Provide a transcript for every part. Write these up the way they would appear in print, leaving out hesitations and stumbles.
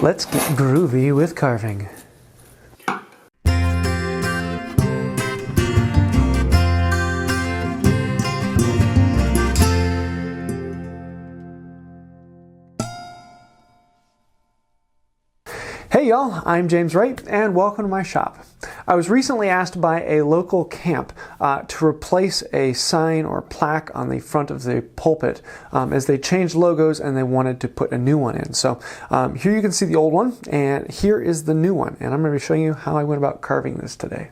Let's get groovy with carving. Hey y'all, I'm James Wright and welcome to my shop. I was recently asked by a local camp to replace a sign or plaque on the front of the pulpit as they changed logos and they wanted to put a new one in. So here you can see the old one and here is the new one, and I'm going to be showing you how I went about carving this today.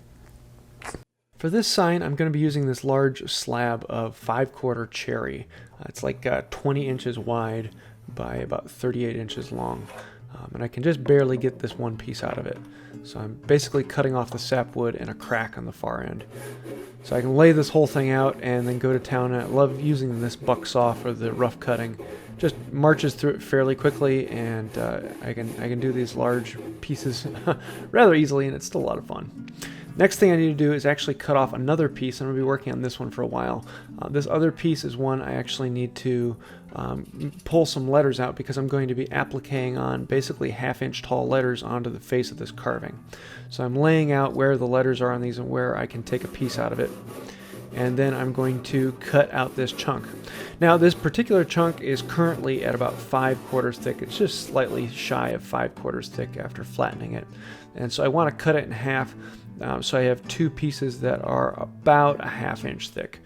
For this sign, I'm going to be using this large slab of 5/4 cherry. It's like 20 inches wide by about 38 inches long. And I can just barely get this one piece out of it. So I'm basically cutting off the sapwood and a crack on the far end. So I can lay this whole thing out and then go to town. And I love using this buck saw for the rough cutting. Just marches through it fairly quickly, and I can do these large pieces rather easily, and it's still a lot of fun. Next thing I need to do is actually cut off another piece. I'm going to be working on this one for a while. This other piece is one I actually need to pull some letters out because I'm going to be appliquing on basically 1/2 inch tall letters onto the face of this carving. So I'm laying out where the letters are on these and where I can take a piece out of it. And then I'm going to cut out this chunk. Now this particular chunk is currently at about 5/4 thick. It's just slightly shy of 5/4 thick after flattening it. And so I want to cut it in half. So I have two pieces that are about 1/2 inch thick.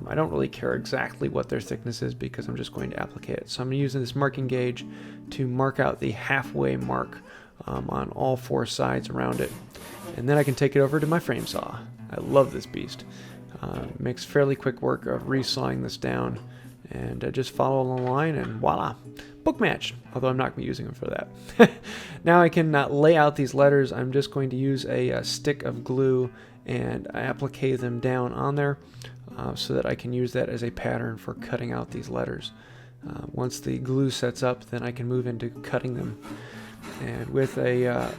I don't really care exactly what their thickness is because I'm just going to applique it. So I'm using this marking gauge to mark out the halfway mark on all 4 sides around it. And then I can take it over to my frame saw. I love this beast. It makes fairly quick work of resawing this down, and just follow along the line and voila, book match, although I'm not going to be using them for that. Now I can lay out these letters. I'm just going to use a stick of glue and applique them down on there so that I can use that as a pattern for cutting out these letters. Once the glue sets up, then I can move into cutting them. And with a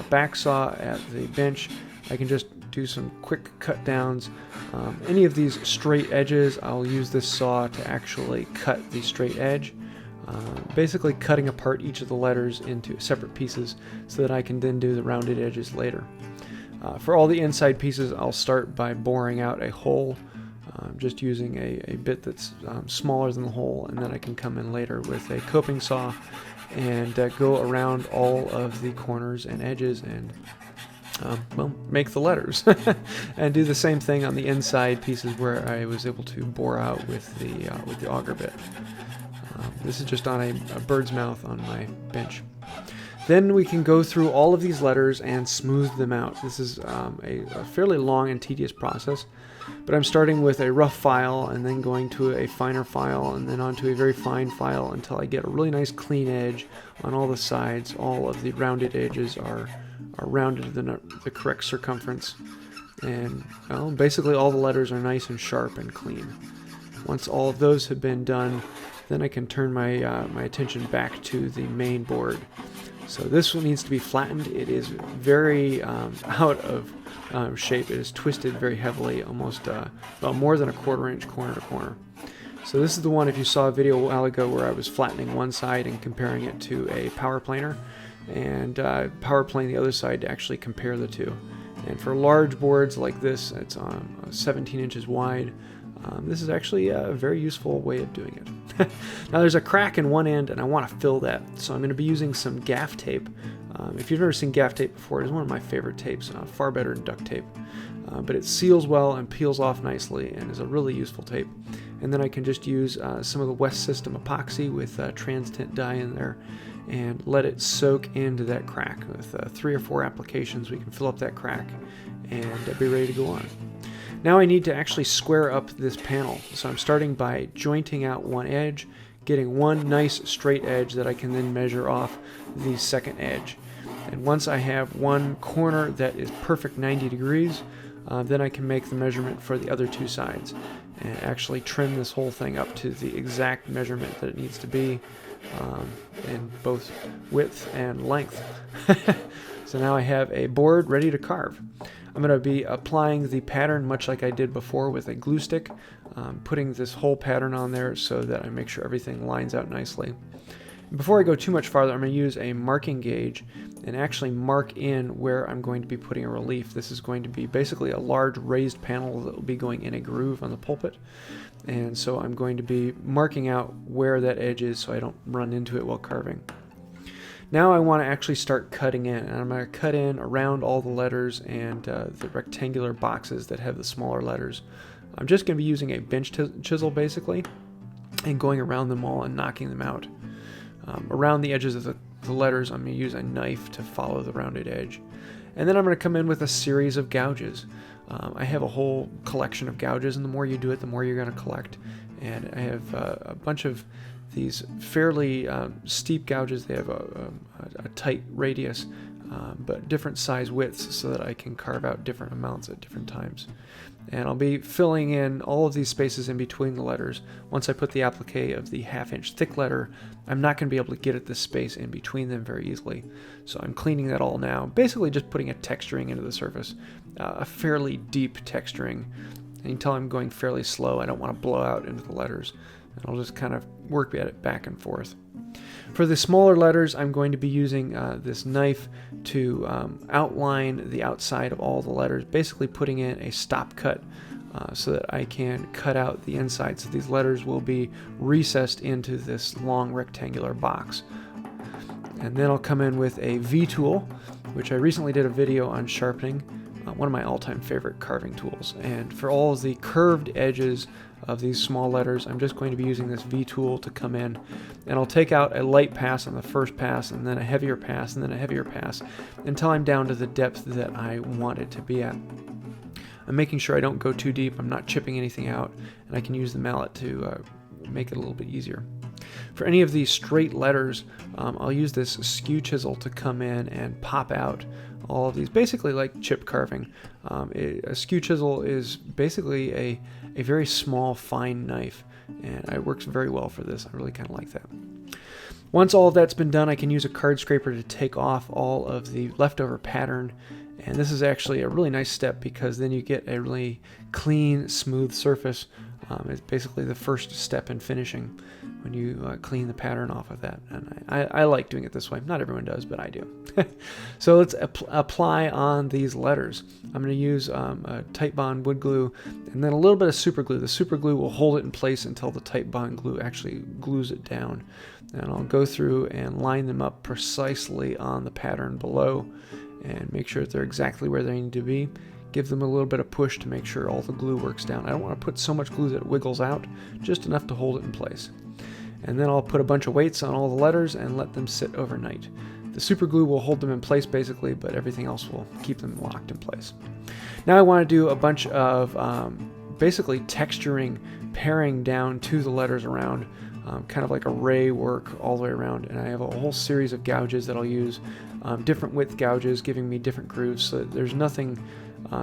back saw at the bench, I can just do some quick cut downs. Any of these straight edges, I'll use this saw to actually cut the straight edge. Basically cutting apart each of the letters into separate pieces so that I can then do the rounded edges later. For all the inside pieces, I'll start by boring out a hole, just using a bit that's smaller than the hole, and then I can come in later with a coping saw and go around all of the corners and edges and well, make the letters. And do the same thing on the inside pieces where I was able to bore out with the auger bit. This is just on a bird's mouth on my bench. Then we can go through all of these letters and smooth them out. This is a fairly long and tedious process, but I'm starting with a rough file and then going to a finer file and then onto a very fine file until I get a really nice clean edge on all the sides. All of the rounded edges are rounded to the correct circumference, and well, basically all the letters are nice and sharp and clean. Once all of those have been done, then I can turn my attention back to the main board. So this one needs to be flattened. It is very out of shape. It is twisted very heavily, almost well, more than 1/4 inch corner to corner. So this is the one, if you saw a video a while ago where I was flattening one side and comparing it to a power planer, and power plane the other side to actually compare the two. And for large boards like this, it's 17 inches wide. This is actually a very useful way of doing it. Now there's a crack in one end and I want to fill that, so I'm going to be using some gaff tape. If you've never seen gaff tape before, it is one of my favorite tapes, far better than duct tape. But it seals well and peels off nicely and is a really useful tape. And then I can just use some of the West System epoxy with trans-tint dye in there and let it soak into that crack. With 3 or 4 applications, we can fill up that crack and be ready to go on. Now I need to actually square up this panel. So I'm starting by jointing out one edge, getting one nice straight edge that I can then measure off the second edge. And once I have one corner that is perfect 90 degrees, then I can make the measurement for the other 2 sides and actually trim this whole thing up to the exact measurement that it needs to be in both width and length. So now I have a board ready to carve. I'm going to be applying the pattern much like I did before with a glue stick, putting this whole pattern on there so that I make sure everything lines out nicely. Before I go too much farther, I'm going to use a marking gauge and actually mark in where I'm going to be putting a relief. This is going to be basically a large raised panel that will be going in a groove on the pulpit. And so I'm going to be marking out where that edge is so I don't run into it while carving. Now I want to actually start cutting in, and I'm going to cut in around all the letters and the rectangular boxes that have the smaller letters. I'm just going to be using a bench chisel basically and going around them all and knocking them out. Around the edges of the letters, I'm going to use a knife to follow the rounded edge. And then I'm going to come in with a series of gouges. I have a whole collection of gouges, and the more you do it, the more you're going to collect. And I have a bunch of these fairly steep gouges. They have a tight radius, but different size widths so that I can carve out different amounts at different times. And I'll be filling in all of these spaces in between the letters. Once I put the applique of the 1/2 inch thick letter, I'm not going to be able to get at this space in between them very easily. So I'm cleaning that all now, basically just putting a texturing into the surface, a fairly deep texturing. And you can tell I'm going fairly slow. I don't want to blow out into the letters. And I'll just kind of work at it back and forth. For the smaller letters, I'm going to be using this knife to outline the outside of all the letters, basically putting in a stop cut so that I can cut out the inside. So these letters will be recessed into this long rectangular box. And then I'll come in with a V-tool, which I recently did a video on sharpening, one of my all-time favorite carving tools. And for all of the curved edges of these small letters, I'm just going to be using this V-tool to come in, and I'll take out a light pass on the first pass, and then a heavier pass, and then a heavier pass, until I'm down to the depth that I want it to be at. I'm making sure I don't go too deep, I'm not chipping anything out, and I can use the mallet to make it a little bit easier. For any of these straight letters, I'll use this skew chisel to come in and pop out all of these, basically like chip carving. A skew chisel is basically a very small, fine knife, and it works very well for this. I really kind of like that. Once all of that's been done, I can use a card scraper to take off all of the leftover pattern, and this is actually a really nice step because then you get a really clean, smooth surface. It's basically the first step in finishing when you clean the pattern off of that. And I like doing it this way. Not everyone does, but I do. So let's apply on these letters. I'm going to use a tight bond wood glue and then a little bit of super glue. The super glue will hold it in place until the tight bond glue actually glues it down. And I'll go through and line them up precisely on the pattern below and make sure that they're exactly where they need to be. Give them a little bit of push to make sure all the glue works down. I don't want to put so much glue that it wiggles out, just enough to hold it in place. And then I'll put a bunch of weights on all the letters and let them sit overnight. The super glue will hold them in place basically, but everything else will keep them locked in place. Now I want to do a bunch of basically texturing, paring down to the letters around, kind of like array work all the way around. And I have a whole series of gouges that I'll use, different width gouges giving me different grooves, so there's nothing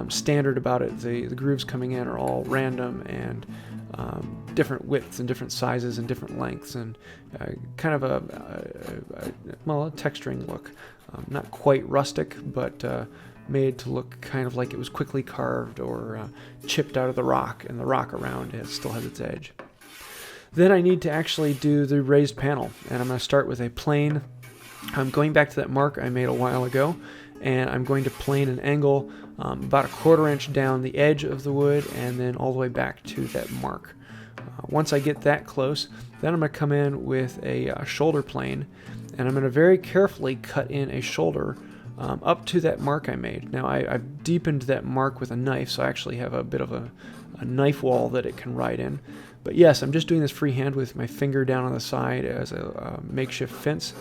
standard about it. The grooves coming in are all random and different widths and different sizes and different lengths, and kind of a texturing look. Not quite rustic, but made to look kind of like it was quickly carved or chipped out of the rock, and the rock around it still has its edge. Then I need to actually do the raised panel, and I'm going to start with a plane. I'm going back to that mark I made a while ago, and I'm going to plane an angle about 1/4 inch down the edge of the wood and then all the way back to that mark. Once I get that close, then I'm going to come in with a shoulder plane, and I'm going to very carefully cut in a shoulder up to that mark I made. Now I've deepened that mark with a knife, so I actually have a bit of a knife wall that it can ride in. But yes, I'm just doing this freehand with my finger down on the side as a makeshift fence.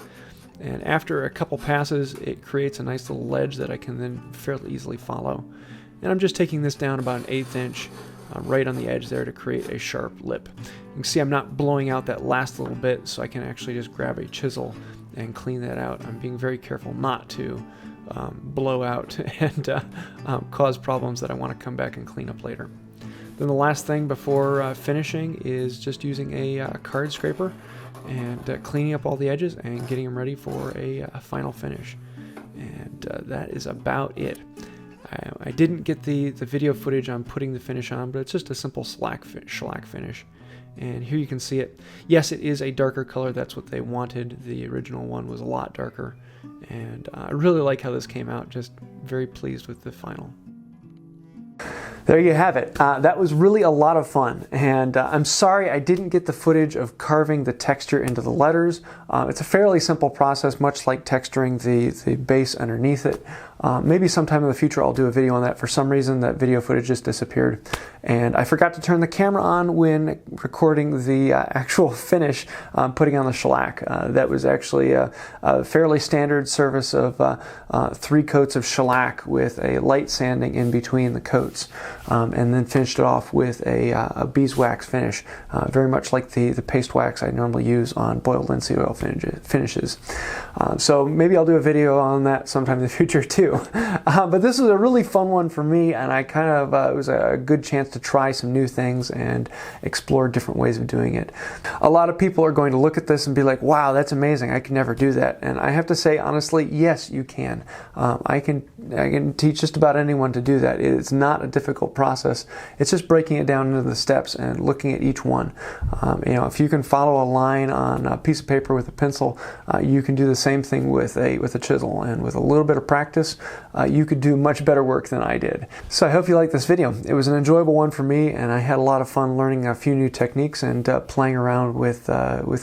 And after a couple passes, it creates a nice little ledge that I can then fairly easily follow. And I'm just taking this down about 1/8 inch right on the edge there to create a sharp lip. You can see I'm not blowing out that last little bit, so I can actually just grab a chisel and clean that out. I'm being very careful not to blow out and cause problems that I want to come back and clean up later. Then the last thing before finishing is just using a card scraper and cleaning up all the edges and getting them ready for a final finish. And that is about it. I didn't get the video footage on putting the finish on, but it's just a simple shellac finish. And here you can see it. Yes, it is a darker color. That's what they wanted. The original one was a lot darker. And I really like how this came out. Just very pleased with the final. There you have it. That was really a lot of fun, and I'm sorry I didn't get the footage of carving the texture into the letters. It's a fairly simple process, much like texturing the base underneath it. Maybe sometime in the future I'll do a video on that. For some reason that video footage just disappeared, and I forgot to turn the camera on when recording the actual finish, putting on the shellac. That was actually a fairly standard service of 3 coats of shellac with a light sanding in between the coats. And then finished it off with a beeswax finish, very much like the paste wax I normally use on boiled linseed oil finishes. So maybe I'll do a video on that sometime in the future too. But this was a really fun one for me, and I kind of it was a good chance to try some new things and explore different ways of doing it. A lot of people are going to look at this and be like, wow, that's amazing, I can never do that. And I have to say, honestly, yes, you can. I can teach just about anyone to do that. It's not a difficult process. It's just breaking it down into the steps and looking at each one. You know, if you can follow a line on a piece of paper with a pencil, you can do the same thing with a chisel, and with a little bit of practice, you could do much better work than I did. So I hope you liked this video. It was an enjoyable one for me, and I had a lot of fun learning a few new techniques and playing around with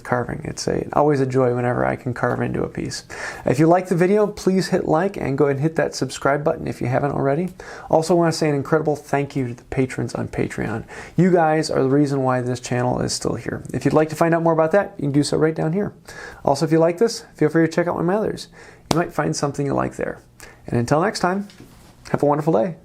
carving. It's always a joy whenever I can carve into a piece. If you liked the video, please hit like and go ahead and hit that subscribe button if you haven't already. Also want to say an incredible thank you to the patrons on Patreon. You guys are the reason why this channel is still here. If you'd like to find out more about that, you can do so right down here. Also, if you like this, feel free to check out one of my others. You might find something you like there. And until next time, have a wonderful day.